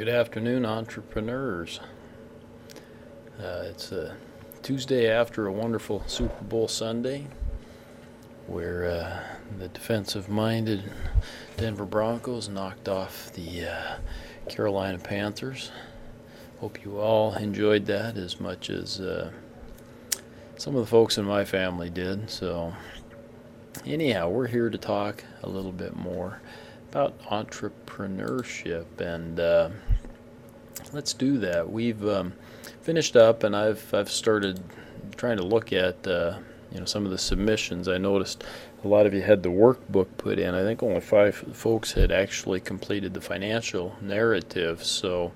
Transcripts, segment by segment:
Good afternoon, entrepreneurs. It's a Tuesday after a wonderful Super Bowl Sunday where the defensive-minded Denver Broncos knocked off the Carolina Panthers. Hope you all enjoyed that as much as some of the folks in my family did. So anyhow, we're here to talk a little bit more about entrepreneurship, and let's do that. We've finished up, and I've started trying to look at some of the submissions. I noticed a lot of you had the workbook put in. I think only 5 folks had actually completed the financial narrative, so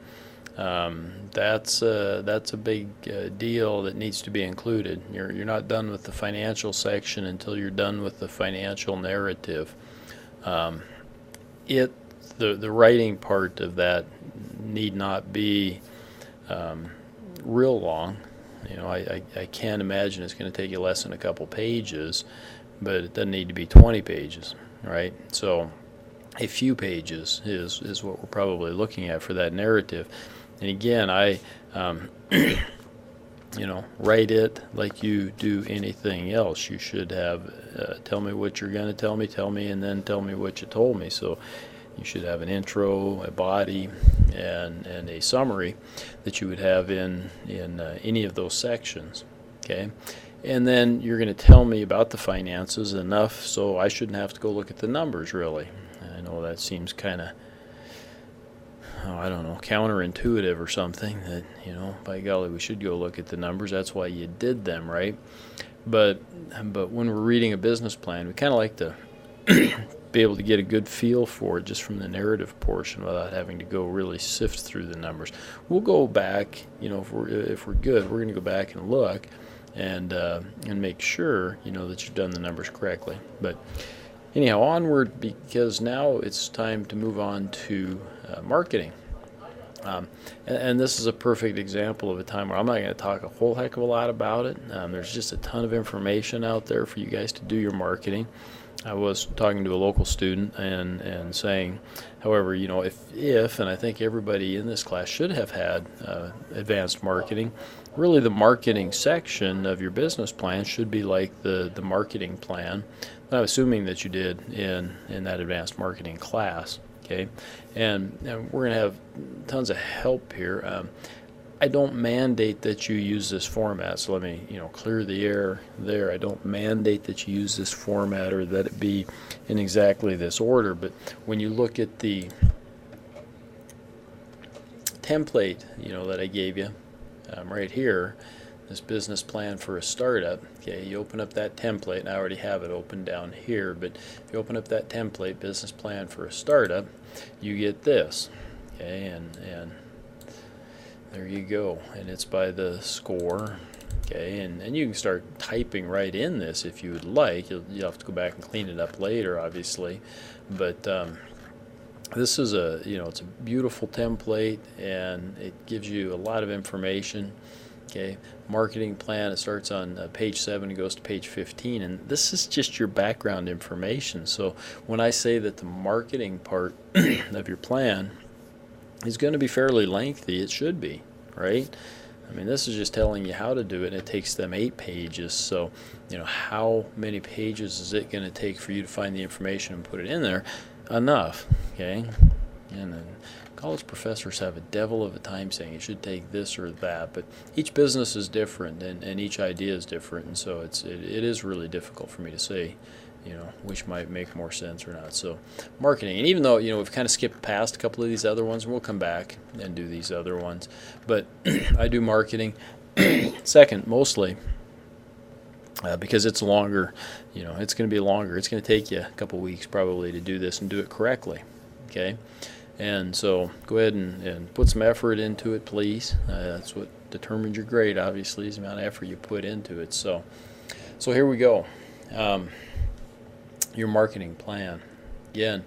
that's a big deal that needs to be included. You're not done with the financial section until you're done with the financial narrative. The writing part of that need not be real long. I can't imagine it's going to take you less than a couple pages, but it doesn't need to be 20 pages, right? So a few pages is what we're probably looking at for that narrative. And again, I write it like you do anything else. You should have tell me what you're going to tell me, and then tell me what you told me. So you should have an intro, a body, and a summary that you would have in any of those sections. Okay, and then you're going to tell me about the finances enough so I shouldn't have to go look at the numbers. Really, I know that seems kind of counterintuitive or something, that by golly, we should go look at the numbers. That's why you did them, right? But when we're reading a business plan, we kind of like to be able to get a good feel for it just from the narrative portion without having to go really sift through the numbers. We'll go back, if we're good, we're going to go back and look and make sure that you've done the numbers correctly. But anyhow, onward, because now it's time to move on to marketing. And this is a perfect example of a time where I'm not going to talk a whole heck of a lot about it. There's just a ton of information out there for you guys to do your marketing. I was talking to a local student and saying, however, if and I think everybody in this class should have had advanced marketing, really the marketing section of your business plan should be like the marketing plan. I'm assuming that you did in that advanced marketing class. Okay, and we're going to have tons of help here. I don't mandate that you use this format, so let me clear the air there. I don't mandate that you use this format or that it be in exactly this order, but when you look at the template that I gave you right here, this business plan for a startup, okay, you open up that template, and I already have it open down here, but if you open up that template, business plan for a startup, you get this, okay, and there you go, and it's by the score, okay, and you can start typing right in this if you would like. You'll have to go back and clean it up later, obviously, but this is it's a beautiful template, and it gives you a lot of information. Okay, marketing plan, it starts on page 7 and goes to page 15, and this is just your background information. So when I say that the marketing part of your plan is going to be fairly lengthy, it should be, right? I mean, this is just telling you how to do it, and it takes them 8 pages. So, how many pages is it going to take for you to find the information and put it in there? Enough, okay? And then college professors have a devil of a time saying it should take this or that, but each business is different, and each idea is different, and so it is really difficult for me to say, which might make more sense or not. So marketing, and even though we've kind of skipped past a couple of these other ones, and we'll come back and do these other ones, but I do marketing second mostly because it's longer. It's going to be longer. It's going to take you a couple weeks probably to do this and do it correctly. Okay. And so go ahead and put some effort into it, please. That's what determines your grade, obviously, is the amount of effort you put into it. So here we go. Your marketing plan. Again,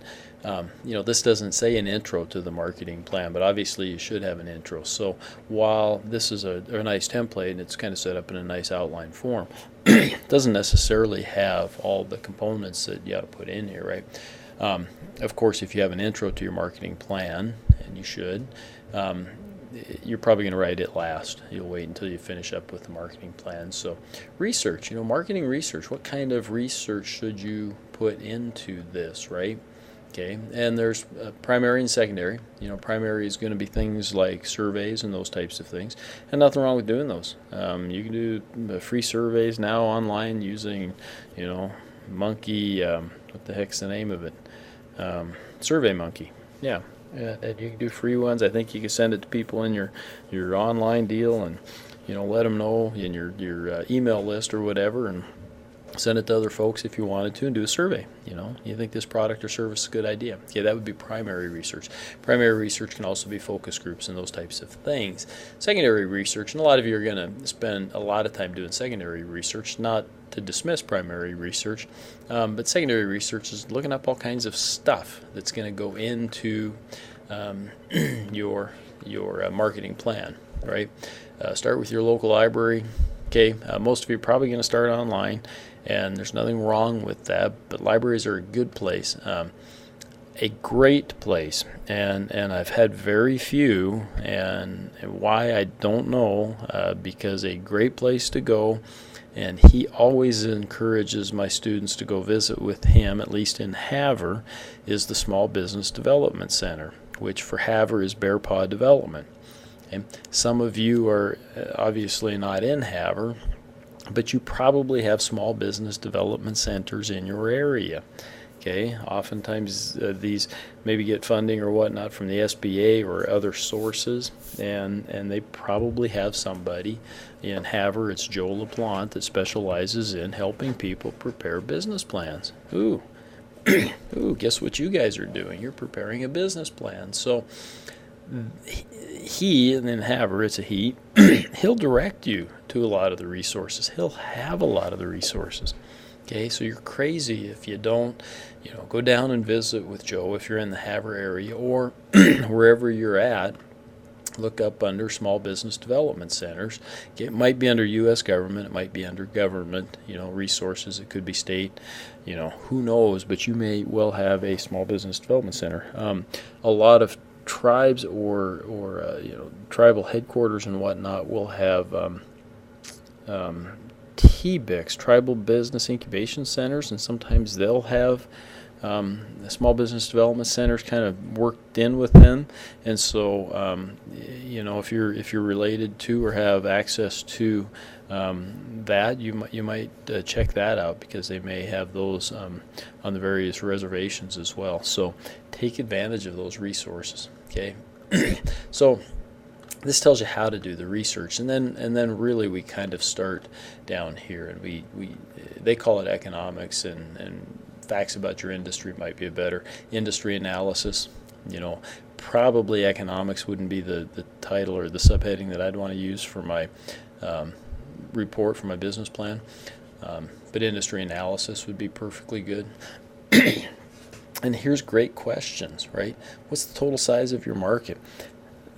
this doesn't say an intro to the marketing plan, but obviously you should have an intro. So while this is a nice template and it's kind of set up in a nice outline form, it doesn't necessarily have all the components that you got to put in here, right? Of course, if you have an intro to your marketing plan, and you should, you're probably going to write it last. You'll wait until you finish up with the marketing plan. So research, marketing research, what kind of research should you put into this, right? Okay, and there's primary and secondary. Primary is going to be things like surveys and those types of things, and nothing wrong with doing those. You can do free surveys now online using, Monkey, what the heck's the name of it? Survey Monkey. Yeah, and you can do free ones. I think you can send it to people in your online deal, and let them know in your email list or whatever, and send it to other folks if you wanted to, and do a survey. You think this product or service is a good idea. Okay, that would be primary research. Primary research can also be focus groups and those types of things. Secondary research, and a lot of you are going to spend a lot of time doing secondary research, not to dismiss primary research, but secondary research is looking up all kinds of stuff that's going to go into your marketing plan, right? Start with your local library. Okay, most of you are probably going to start online, and there's nothing wrong with that, but libraries are a good place, a great place, and I've had very few, and why I don't know, because a great place to go, and he always encourages my students to go visit with him, at least in Havre, is the Small Business Development Center, which for Havre is Bear Paw Development. Okay. Some of you are obviously not in Havre, but you probably have small business development centers in your area. Okay, oftentimes these maybe get funding or whatnot from the SBA or other sources, and they probably have somebody in Havre. It's Joe LaPlante that specializes in helping people prepare business plans. Ooh, guess what you guys are doing? You're preparing a business plan. So he, and then Havre, it's a he, he'll direct you to a lot of the resources. He'll have a lot of the resources. Okay, so you're crazy if you don't, go down and visit with Joe if you're in the Havre area, or wherever you're at. Look up under Small Business Development Centers. Okay, it might be under U.S. government. It might be under government, resources. It could be state, who knows, but you may well have a Small Business Development Center. A lot of tribes or tribal headquarters and whatnot will have TBICs, Tribal Business Incubation Centers, and sometimes they'll have the Small Business Development Centers kind of worked in with them. And so, if you're related to or have access to that, you might check that out, because they may have those on the various reservations as well. So take advantage of those resources. Okay, so this tells you how to do the research, and then really we kind of start down here, and they call it economics, and facts about your industry might be a better industry analysis. Probably economics wouldn't be the title or the subheading that I'd want to use for my report for my business plan, but industry analysis would be perfectly good. And here's great questions, right? What's the total size of your market?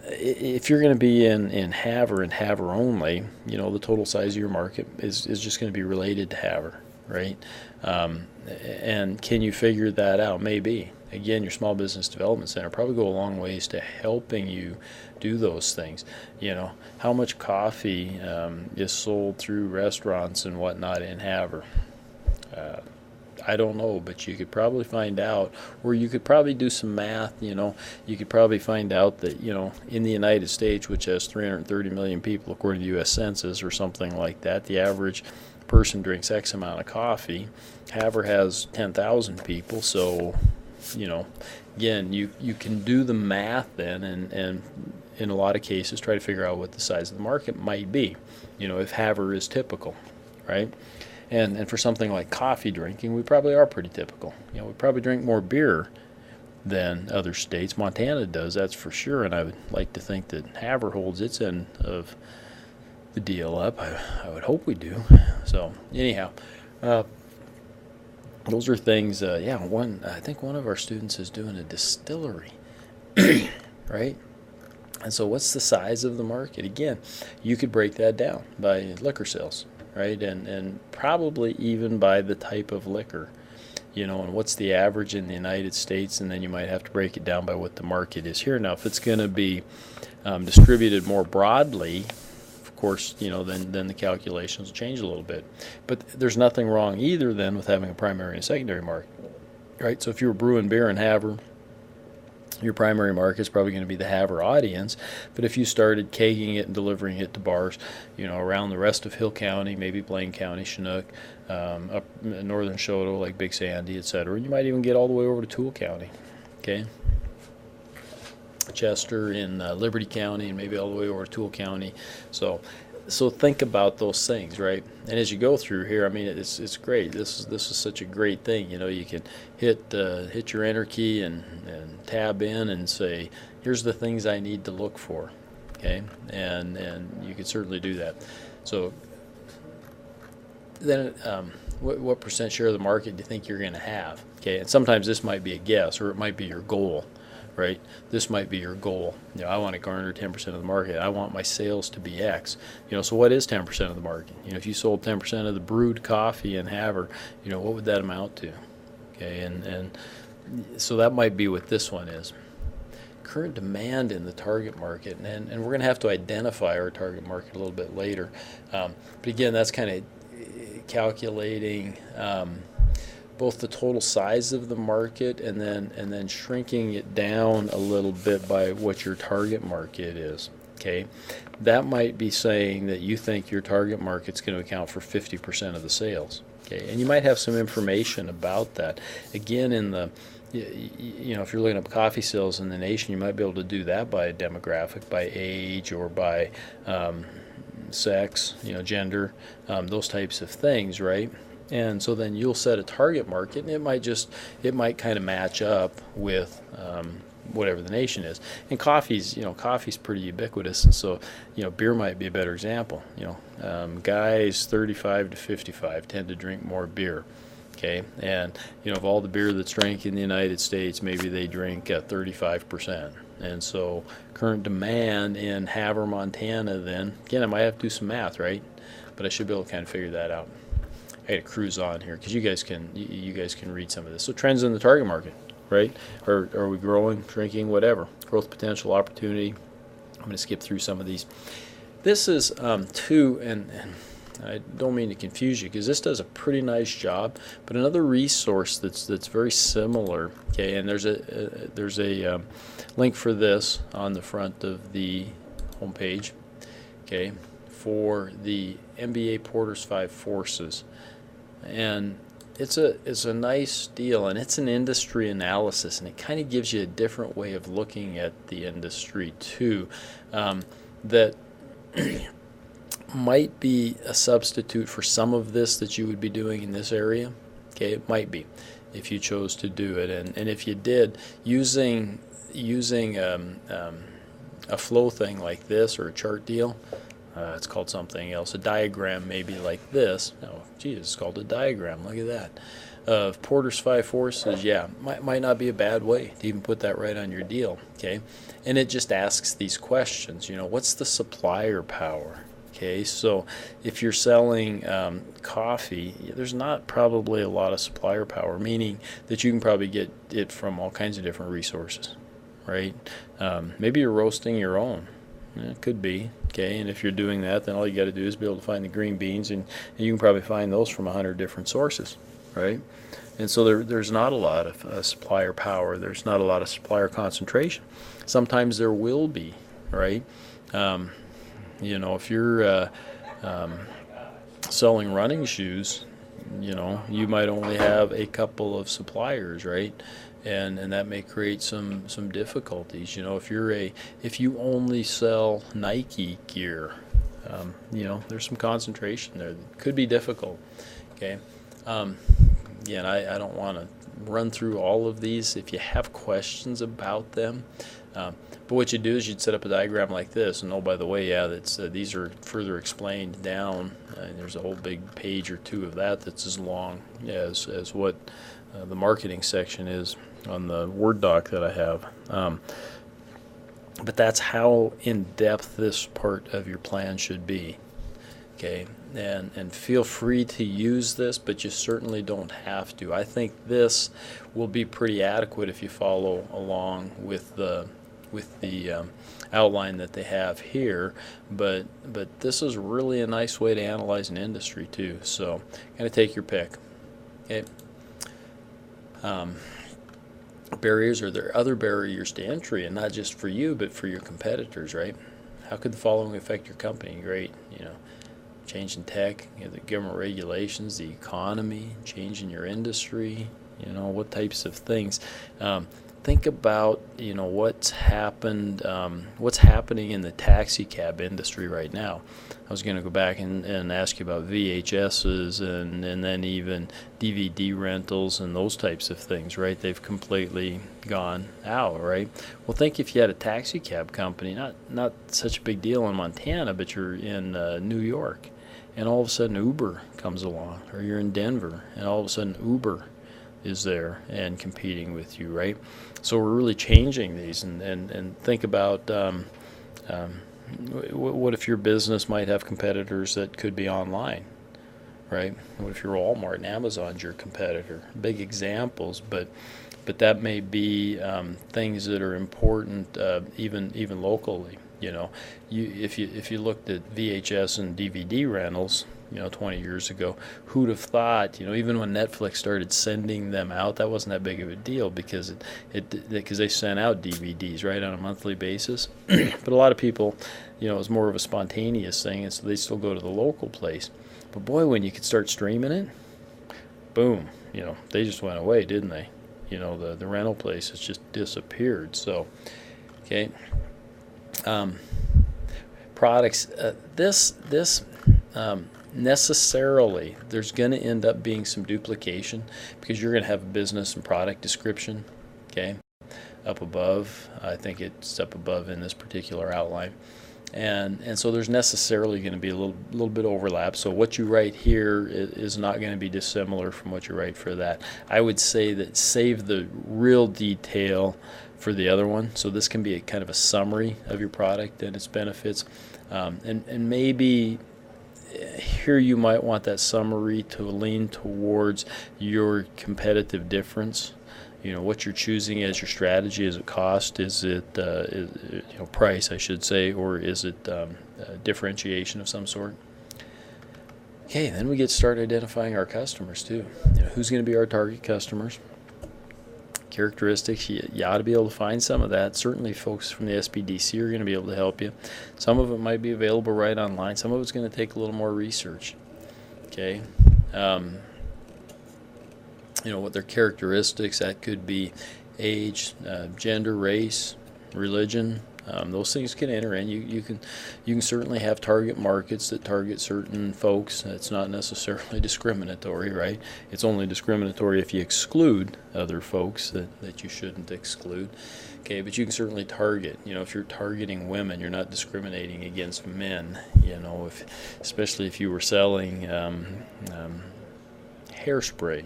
If you're going to be in Havre and Havre only, the total size of your market is just going to be related to Havre, right? And can you figure that out? Maybe. Again, your Small Business Development Center probably go a long ways to helping you do those things. How much coffee is sold through restaurants and whatnot in Havre? I don't know, but you could probably find out, or you could probably do some math. You could probably find out that, in the United States, which has 330 million people according to the U.S. Census or something like that, the average person drinks X amount of coffee. Havre has 10,000 people, so, again, you can do the math then, and in a lot of cases try to figure out what the size of the market might be, if Havre is typical, right? And for something like coffee drinking, we probably are pretty typical. We probably drink more beer than other states. Montana does, that's for sure, and I would like to think that Havre holds its end of the deal up. I would hope we do. So anyhow, those are things. I think one of our students is doing a distillery, right? And so what's the size of the market? Again, you could break that down by liquor sales, right? And probably even by the type of liquor. and what's the average in the United States, and then you might have to break it down by what the market is here. Now, if it's going to be distributed more broadly, of course, then the calculations will change a little bit. But there's nothing wrong either then with having a primary and a secondary market, right? So if you were brewing beer in Havre, your primary market is probably going to be the Havre audience. But if you started kegging it and delivering it to bars, around the rest of Hill County, maybe Blaine County, Chinook, up in northern Choteau like Big Sandy, etc., you might even get all the way over to Toole County, okay? Chester in Liberty County, and maybe all the way over to Toole County. So think about those things, right? And as you go through here, I mean, it's great. This is such a great thing. You can hit your enter key and tab in and say, here's the things I need to look for, okay? And you can certainly do that. So then, what percent share of the market do you think you're going to have? Okay, and sometimes this might be a guess, or it might be your goal. Right? This might be your goal. I want to garner 10% of the market. I want my sales to be X. So what is 10% of the market? If you sold 10% of the brewed coffee in Havre, what would that amount to? Okay, and so that might be what this one is. Current demand in the target market, and we're going to have to identify our target market a little bit later. But again, that's kind of calculating both the total size of the market and then shrinking it down a little bit by what your target market is. Okay, that might be saying that you think your target market's going to account for 50% of the sales. Okay, and you might have some information about that. Again, if you're looking up coffee sales in the nation, you might be able to do that by a demographic, by age, or by sex, gender, those types of things, right? And so then you'll set a target market, and it might kind of match up with whatever the nation is. And coffee's pretty ubiquitous, and so beer might be a better example. Guys 35 to 55 tend to drink more beer. Okay, and of all the beer that's drank in the United States, maybe they drink 35%. And so current demand in Havre, Montana, then again, I might have to do some math, right? But I should be able to kind of figure that out. I got to cruise on here because you guys can read some of this. So trends in the target market, right? Are we growing, shrinking, whatever? Growth potential, opportunity. I'm going to skip through some of these. This is and I don't mean to confuse you because this does a pretty nice job. But another resource that's very similar. Okay, and there's a link for this on the front of the homepage. Okay, for the MBA Porter's 5 Forces. And it's a nice deal, and it's an industry analysis, and it kind of gives you a different way of looking at the industry too, that might be a substitute for some of this that you would be doing in this area. Okay, it might be if you chose to do it, and if you did, using a flow thing like this or a chart deal. It's called something else. A diagram maybe like this. Oh, geez, it's called a diagram. Look at that. Of Porter's 5 Forces, yeah, might not be a bad way to even put that right on your deal, okay? And it just asks these questions, what's the supplier power? Okay, so if you're selling coffee, there's not probably a lot of supplier power, meaning that you can probably get it from all kinds of different resources, right? Maybe you're roasting your own. It could be, okay, and if you're doing that, then all you got to do is be able to find the green beans, and you can probably find those from 100 different sources, right? And so there's not a lot of supplier power. There's not a lot of supplier concentration. Sometimes there will be, right? If you're selling running shoes, you might only have a couple of suppliers, right? And that may create some difficulties. If you only sell Nike gear, there's some concentration there that could be difficult. Okay. Again, I don't want to run through all of these. If you have questions about them, but what you do is you'd set up a diagram like this, and by the way, these are further explained down. There's a whole big page or two of that's as long as what the marketing section is on the Word doc that I have. But that's how in-depth this part of your plan should be. Okay, and feel free to use this, but you certainly don't have to. I think this will be pretty adequate if you follow along with the outline that they have here. But this is really a nice way to analyze an industry too. So kind of take your pick. Okay. Barriers, are there other barriers to entry, and not just for you but for your competitors, right? How could the following affect your company? Great, change in tech, the government regulations, the economy, change in your industry, what types of things. Think about what's happening in the taxi cab industry right now. I was going to go back and ask you about VHSs and then even DVD rentals and those types of things, right? They've completely gone out, right? Well, think if you had a taxi cab company, not such a big deal in Montana, but you're in New York, and all of a sudden Uber comes along, or you're in Denver, and all of a sudden Uber is there and competing with you, right? So we're really changing these, and think about what if your business might have competitors that could be online, right? What if your Walmart and Amazon's your competitor? Big examples, but that may be things that are important even locally. If you looked at VHS and DVD rentals, 20 years ago, who'd have thought, even when Netflix started sending them out, that wasn't that big of a deal because because they sent out DVDs, right, on a monthly basis. But a lot of people, it was more of a spontaneous thing, and so they still go to the local place. But boy, when you could start streaming it, boom, they just went away, didn't they? The rental places just disappeared. So, okay. Products, necessarily there's going to end up being some duplication because you're going to have a business and product description, okay, up above. I think it's up above in this particular outline, and so there's necessarily going to be a little bit of overlap. So what you write here is not going to be dissimilar from what you write for that. I would say that save the real detail for the other one. So this can be a kind of a summary of your product and its benefits, and maybe here you might want that summary to lean towards your competitive difference. What you're choosing as your strategy. Is it cost? Is it price, I should say, or is it differentiation of some sort? Okay, then we get to start identifying our customers too. Who's going to be our target customers? Characteristics, you ought to be able to find some of that. Certainly folks from the SBDC are going to be able to help you. Some of it might be available right online. Some of it's going to take a little more research. Okay. What their characteristics, that could be age, gender, race, religion. Those things can enter in. You can certainly have target markets that target certain folks. It's not necessarily discriminatory, right? It's only discriminatory if you exclude other folks that you shouldn't exclude. Okay, but you can certainly target. If you're targeting women, you're not discriminating against men. Especially if you were selling hairspray.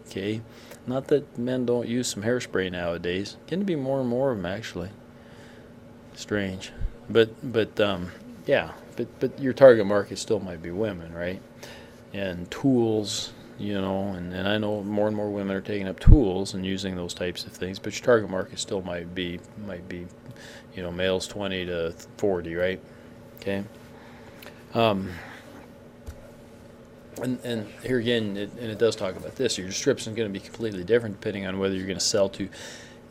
Okay, not that men don't use some hairspray nowadays. Getting to be more and more of them, actually. Strange, but your target market still might be women, right? And tools, and I know more and more women are taking up tools and using those types of things, but your target market still might be males 20 to 40, right? Okay. And here again, it does talk about this. Your description is going to be completely different depending on whether you're going to sell to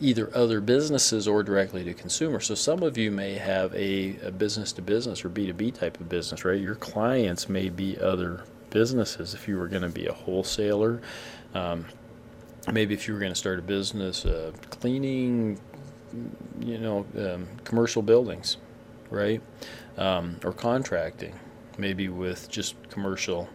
either other businesses or directly to consumers. So some of you may have a business-to-business or B2B type of business, right? Your clients may be other businesses. If you were going to be a wholesaler, maybe if you were going to start a business cleaning, commercial buildings, right? Or contracting, maybe with just commercial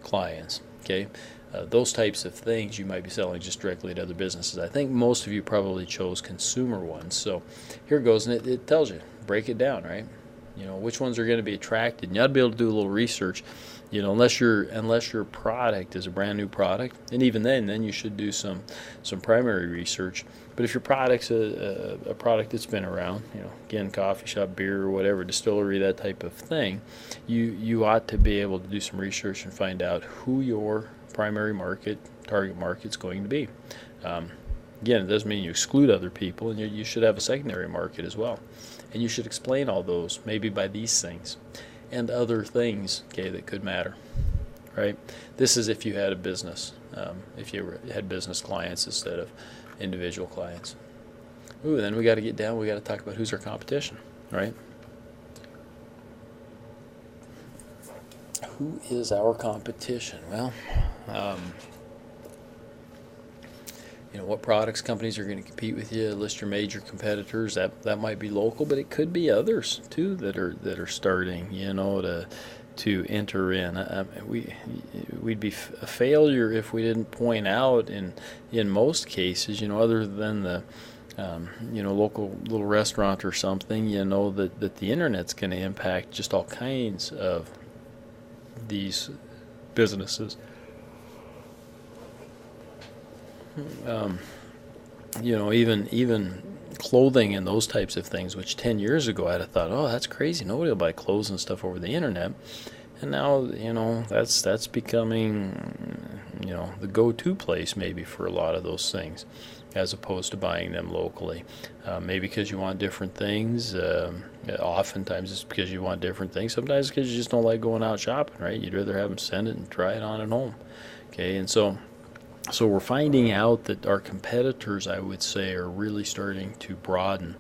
clients, okay? Those types of things you might be selling just directly to other businesses. I think most of you probably chose consumer ones. So here it goes, and it tells you, break it down, right? You know, which ones are going to be attracted. And you ought to be able to do a little research. You know, unless your product is a brand new product, and even then you should do some primary research. But if your product's a product that's been around, you know, again, coffee shop, beer, or whatever, distillery, that type of thing, you ought to be able to do some research and find out who your primary target market's going to be. Again, it doesn't mean you exclude other people, and you should have a secondary market as well. And you should explain all those, maybe by these things and other things, okay, that could matter, right? This is if you had a business, if you had business clients instead of individual clients. Ooh, then we got to get down, we got to talk about who's our competition, right? Who is our competition? Well, you know, what products companies are going to compete with you. List your major competitors. That might be local, but it could be others too that are starting, you know, to enter in. We'd be a failure if we didn't point out in most cases, you know, other than the you know, local little restaurant or something, you know, that the internet's going to impact just all kinds of these businesses. You know, even clothing and those types of things, which 10 years ago I'd have thought, oh, that's crazy, nobody will buy clothes and stuff over the internet. And now, you know, that's becoming, you know, the go-to place maybe for a lot of those things, as opposed to buying them locally. Maybe because you want different things. Oftentimes it's because you want different things. Sometimes it's because you just don't like going out shopping, right? You'd rather have them send it and try it on at home. Okay, and so we're finding out that our competitors, I would say, are really starting to broaden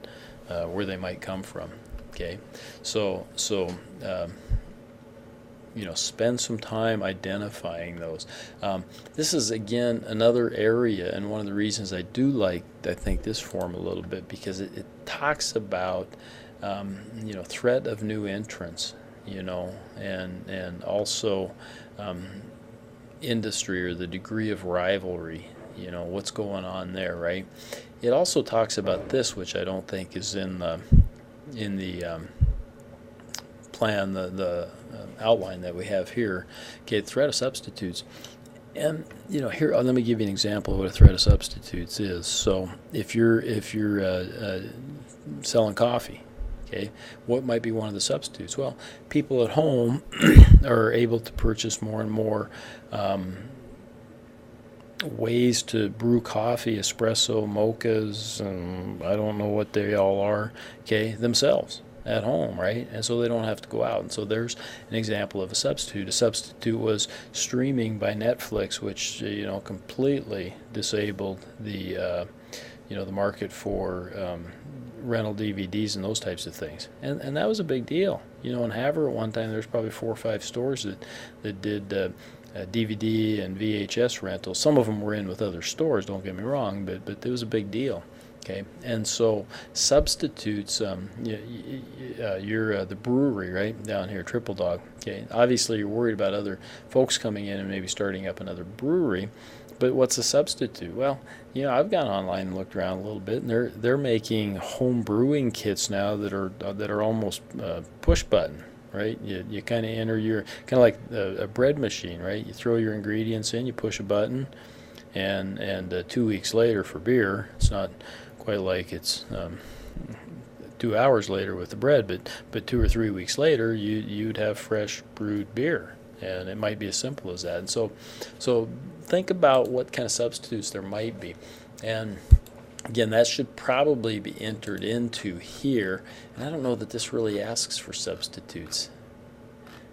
where they might come from. Okay, so you know, spend some time identifying those. This is, again, another area, and one of the reasons I do like, I think, this form a little bit, because it talks about you know, threat of new entrants, you know, and also industry, or the degree of rivalry, you know, what's going on there, right? It also talks about this, which I don't think is in the plan, the outline that we have here. Okay, threat of substitutes. And, you know, here, let me give you an example of what a threat of substitutes is. So if you're selling coffee, okay, what might be one of the substitutes? Well, people at home are able to purchase more and more ways to brew coffee, espresso, mochas, and I don't know what they all are, okay, themselves at home, right? And so they don't have to go out. And so there's an example of a substitute. A substitute was streaming by Netflix, which, you know, completely disabled the you know, the market for rental DVDs and those types of things. And that was a big deal. You know, in Havre at one time, there's probably 4 or 5 stores that did DVD and VHS rentals. Some of them were in with other stores, don't get me wrong, but it was a big deal. Okay, and so substitutes, you're the brewery, right, down here, Triple Dog. Okay, obviously you're worried about other folks coming in and maybe starting up another brewery, but what's a substitute? Well, you know, I've gone online and looked around a little bit, and they're making home brewing kits now that are almost push button. Right, you kind of enter your, kind of like a bread machine, right? You throw your ingredients in, you push a button, and 2 weeks later for beer, it's not quite like it's 2 hours later with the bread, but 2 or 3 weeks later you'd have fresh brewed beer, and it might be as simple as that. And so think about what kind of substitutes there might be, and again, that should probably be entered into here. And I don't know that this really asks for substitutes.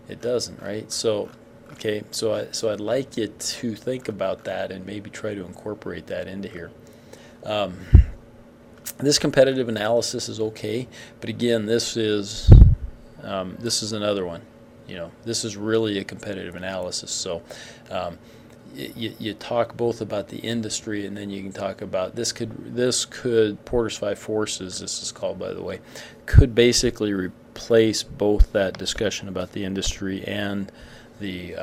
It doesn't, right? So, okay, so I'd like you to think about that and maybe try to incorporate that into here. This competitive analysis is okay, but again, this is another one. You know, this is really a competitive analysis. So. You talk both about the industry, and then you can talk about this could Porter's 5 Forces, this is called, by the way, could basically replace both that discussion about the industry and the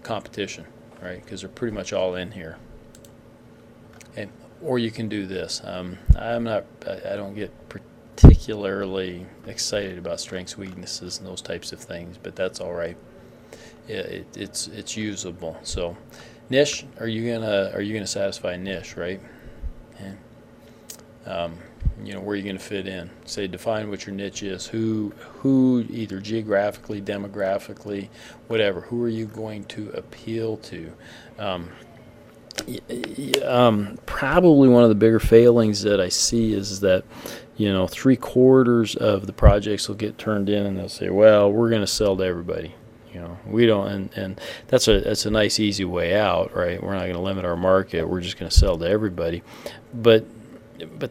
competition, right? Because they're pretty much all in here. Okay. Or you can do this. I don't get particularly excited about strengths, weaknesses, and those types of things, but that's all right. It's usable. So, niche, are you gonna satisfy a niche, right? And, where are you going to fit in? Say, define what your niche is. Who either geographically, demographically, whatever. Who are you going to appeal to? Probably one of the bigger failings that I see is that, 3/4 of the projects will get turned in, and they'll say, "Well, we're going to sell to everybody." We don't, and that's a nice easy way out, right? We're not going to limit our market. We're just going to sell to everybody, but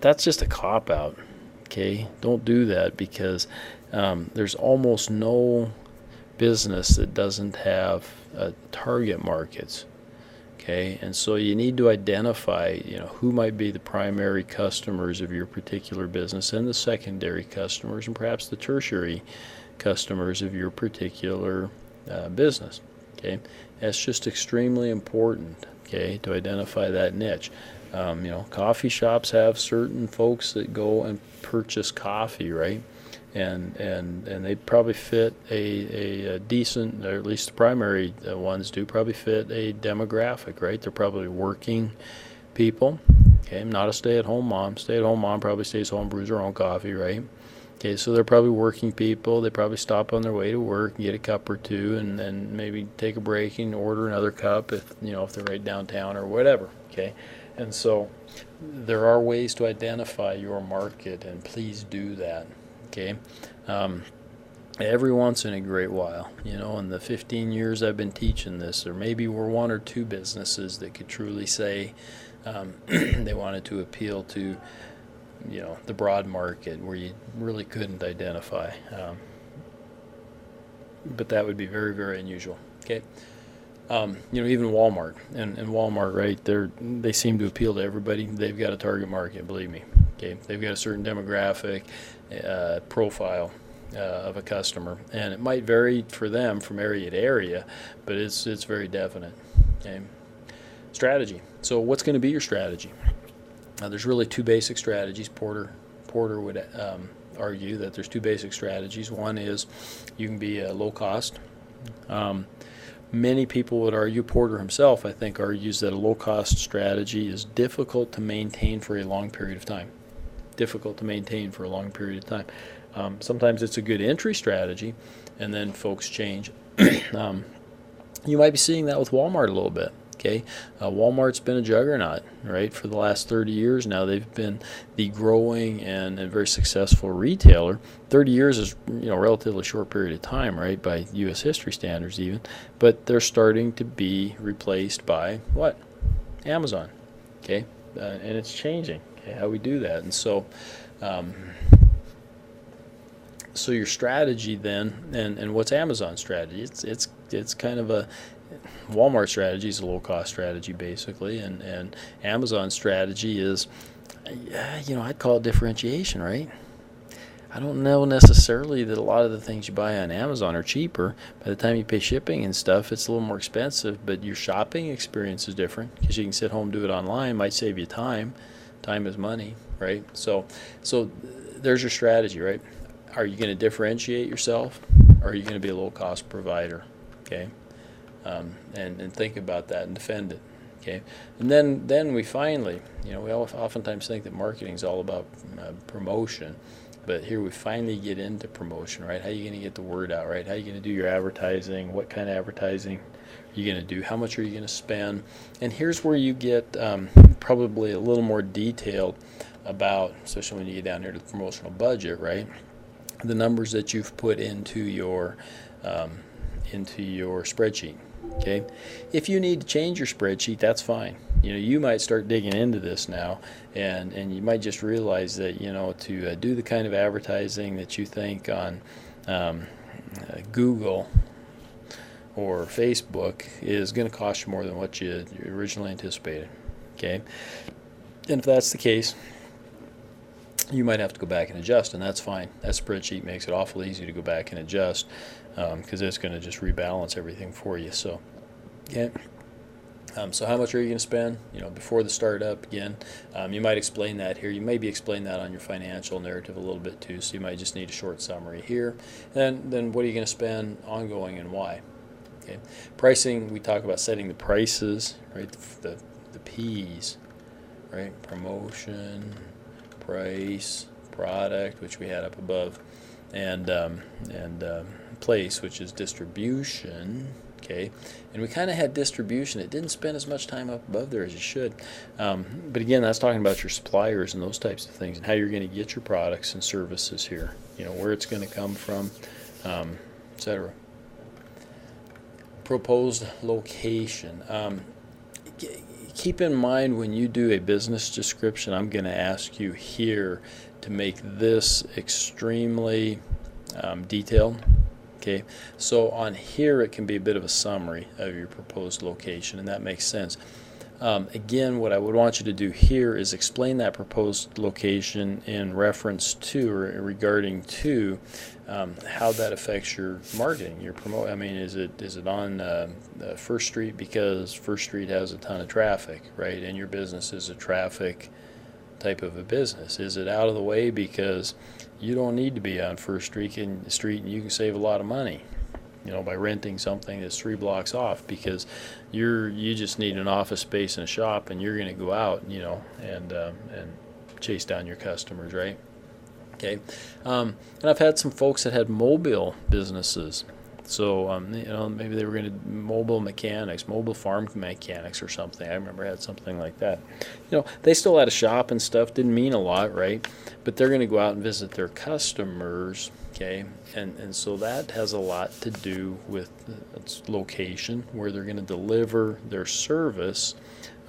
that's just a cop out. Okay, don't do that, because there's almost no business that doesn't have target markets. Okay, and so you need to identify, who might be the primary customers of your particular business, and the secondary customers, and perhaps the tertiary customers of your particular business. Okay, that's just extremely important. Okay, to identify that niche. Coffee shops have certain folks that go and purchase coffee, right? And they probably fit a decent, or at least the primary ones do probably fit a demographic, right? They're probably working people. Okay, not a stay-at-home mom. Stay-at-home mom probably stays home, brews her own coffee, right? Okay, so they're probably working people. They probably stop on their way to work and get a cup or two, and then maybe take a break and order another cup if they're right downtown or whatever. Okay, and so there are ways to identify your market, and please do that. Okay, every once in a great while, in the 15 years I've been teaching this, there maybe were one or two businesses that could truly say they wanted to appeal to the broad market where you really couldn't identify, but that would be very, very unusual. Okay, even Walmart and Walmart, right? They seem to appeal to everybody. They've got a target market, believe me. Okay, they've got a certain demographic profile of a customer, and it might vary for them from area to area, but it's very definite. Okay, strategy. So what's going to be your strategy? There's really two basic strategies. Porter would argue that there's two basic strategies. One is you can be low cost. Many people would argue, Porter himself, I think, argues that a low cost strategy is difficult to maintain for a long period of time. Difficult to maintain for a long period of time. Sometimes it's a good entry strategy, and then folks change. You might be seeing that with Walmart a little bit. Okay, Walmart's been a juggernaut, right, for the last 30 years now. They've been the growing and very successful retailer. 30 years is a relatively short period of time, right, by U.S. history standards even. But they're starting to be replaced by what? Amazon. Okay, and it's changing. Okay, how we do that, and so your strategy then, and what's Amazon's strategy? It's kind of a Walmart strategy is a low-cost strategy, basically, and Amazon's strategy is, I'd call it differentiation, right? I don't know necessarily that a lot of the things you buy on Amazon are cheaper. By the time you pay shipping and stuff, it's a little more expensive, but your shopping experience is different because you can sit home, do it online, might save you time. Time is money, right? So there's your strategy, right? Are you going to differentiate yourself, or are you going to be a low-cost provider? Okay. And think about that and defend it. Okay, and then we finally, we oftentimes think that marketing is all about promotion, but here we finally get into promotion, right? How are you going to get the word out, right? How are you going to do your advertising? What kind of advertising are you going to do? How much are you going to spend? And here's where you get probably a little more detailed about, especially when you get down here to the promotional budget, right? The numbers that you've put into your spreadsheet. Okay, if you need to change your spreadsheet, that's fine. You might start digging into this now, and you might just realize that to do the kind of advertising that you think on Google or Facebook is going to cost you more than what you originally anticipated. Okay, and if that's the case, you might have to go back and adjust, and that's fine. That spreadsheet makes it awful easy to go back and adjust because it's going to just rebalance everything for you. So, okay. So how much are you going to spend, before the startup again? You might explain that here. You maybe explain that on your financial narrative a little bit too, so you might just need a short summary here. And then what are you going to spend ongoing and why? Okay. Pricing, we talk about setting the prices, right? The P's, right? Promotion, price, product, which we had up above, and place, which is distribution. Okay, and we kind of had distribution. It didn't spend as much time up above there as you should. But again, that's talking about your suppliers and those types of things, and how you're going to get your products and services here. Where it's going to come from, etc. Proposed location. Keep in mind when you do a business description, I'm going to ask you here to make this extremely detailed. Okay, so on here it can be a bit of a summary of your proposed location, and that makes sense. Again, what I would want you to do here is explain that proposed location in reference to or regarding to how that affects your marketing, your promote. I mean, is it on First Street because First Street has a ton of traffic, right? And your business is a traffic type of a business. Is it out of the way because you don't need to be on First Street and you can save a lot of money, by renting something that's 3 blocks off, because you just need an office space and a shop, and you're going to go out, and chase down your customers, right? Okay, and I've had some folks that had mobile businesses. So, maybe they were going to mobile mechanics, mobile farm mechanics or something. I remember I had something like that. They still had a shop and stuff, didn't mean a lot, right? But they're going to go out and visit their customers, okay? And so that has a lot to do with its location, where they're going to deliver their service,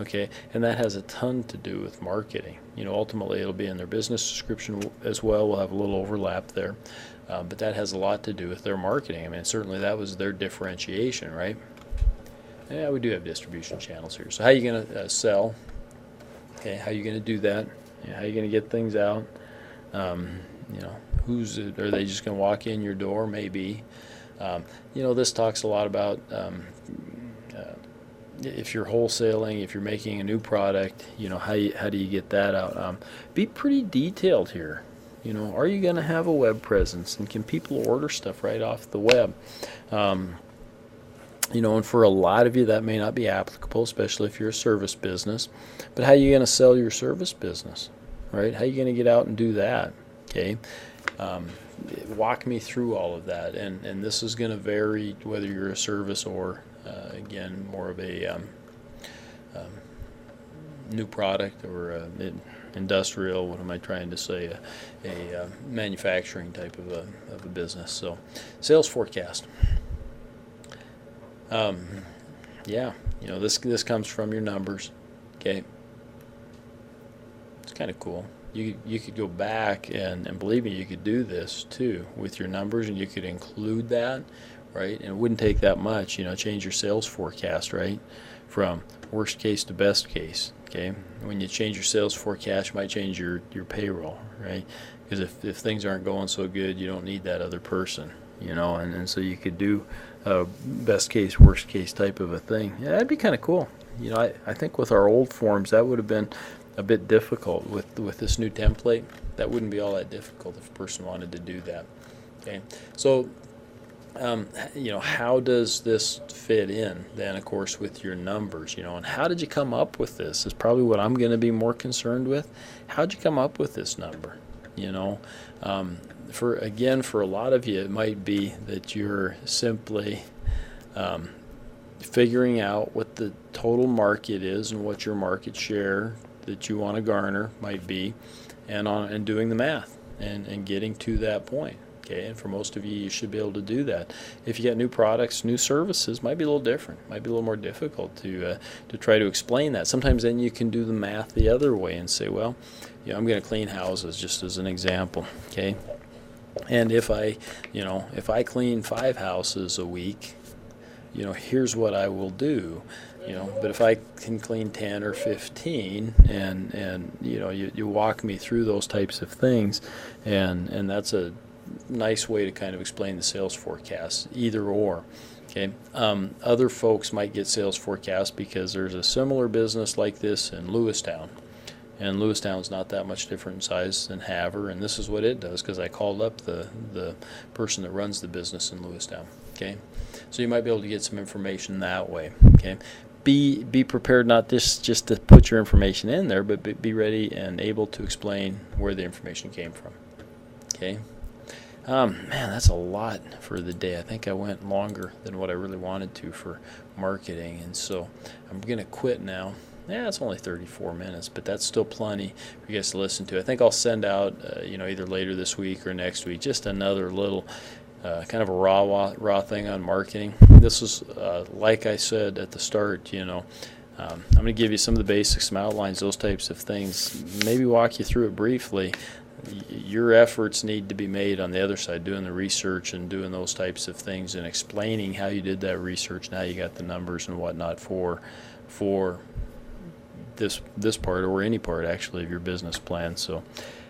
okay? And that has a ton to do with marketing. Ultimately it'll be in their business description as well. We'll have a little overlap there. But that has a lot to do with their marketing. I mean, certainly that was their differentiation, right? Yeah, we do have distribution channels here. So how are you going to sell? Okay, how are you going to do that? How are you going to get things out? Are they just going to walk in your door? Maybe. This talks a lot about if you're wholesaling, if you're making a new product, how do you get that out? Be pretty detailed here. Are you going to have a web presence, and can people order stuff right off the web? And for a lot of you that may not be applicable, especially if you're a service business. But how are you going to sell your service business, right? How are you going to get out and do that? Okay, walk me through all of that, and this is going to vary whether you're a service or again more of a new product or industrial. What am I trying to say? A manufacturing type of a business. So, sales forecast. This comes from your numbers. Okay, it's kind of cool. You could go back and believe me, you could do this too with your numbers, and you could include that, right? And it wouldn't take that much. Change your sales forecast, right, from worst case to best case. Okay, when you change your sales forecast, you might change your payroll, right? Because if things aren't going so good, you don't need that other person, and so you could do a best case, worst case type of a thing. Yeah, that'd be kind of cool. I think with our old forms, that would have been a bit difficult. With this new template, that wouldn't be all that difficult if a person wanted to do that. Okay, so how does this fit in then, of course, with your numbers, and how did you come up with this is probably what I'm going to be more concerned with. How'd you come up with this number? For a lot of you, it might be that you're simply figuring out what the total market is and what your market share that you want to garner might be, and doing the math and getting to that point. Okay, and for most of you, you should be able to do that. If you get new products, new services, might be a little different. Might be a little more difficult to try to explain that. Sometimes then you can do the math the other way and say, well, I'm going to clean houses, just as an example. Okay, and if I clean 5 houses a week, here's what I will do. But if I can clean 10 or 15, and you walk me through those types of things, and that's a nice way to kind of explain the sales forecast, either or. Okay. Other folks might get sales forecasts because there's a similar business like this in Lewistown. And Lewistown's not that much different in size than Havre, and this is what it does because I called up the person that runs the business in Lewistown. Okay, so you might be able to get some information that way. Okay, be prepared not just to put your information in there, but be ready and able to explain where the information came from. Okay. Man, that's a lot for the day. I think I went longer than what I really wanted to for marketing, and so I'm going to quit now. Yeah, it's only 34 minutes, but that's still plenty for you guys to listen to. I think I'll send out, either later this week or next week, just another little kind of a raw thing on marketing. This is, like I said at the start, I'm going to give you some of the basics, some outlines, those types of things, maybe walk you through it briefly. Your efforts need to be made on the other side, doing the research and doing those types of things and explaining how you did that research. Now you got the numbers and whatnot for this part, or any part actually, of your business plan. So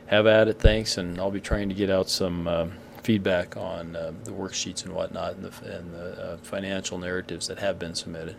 have at it. Thanks, and I'll be trying to get out some feedback on the worksheets and whatnot, and the financial narratives that have been submitted.